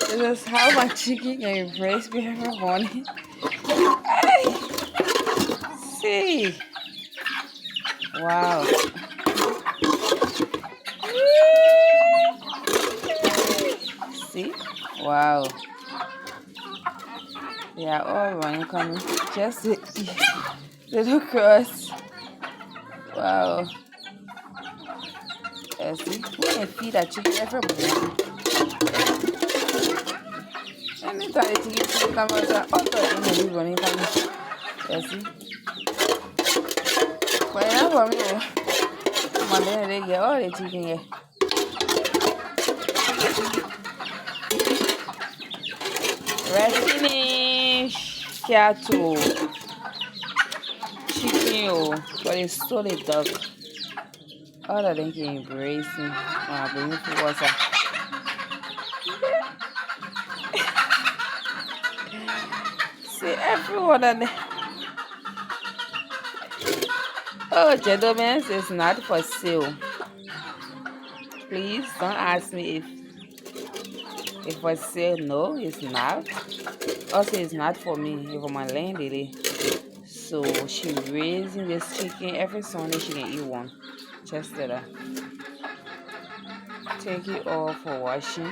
This is how my chicken can embrace me every morning. Hey, see. Wow. See? Wow. They are all running, coming just to eat. Little cross. Wow. See? We can feed that chicken every morning. Anytime the chicken come out, all the chicken running, coming. See? But enough for me, my then they get all the chicken here. Red finish, cattle, chicken, but it's solid dog. All of them can embrace me. Bring for water. See everyone on there. Oh, gentlemen, it's not for sale. Please don't ask me if for sale. No, it's not. Also, it's not for me. It's for my landlady. So she raising this chicken every Sunday. She can eat one. Just that. Thank you all for watching.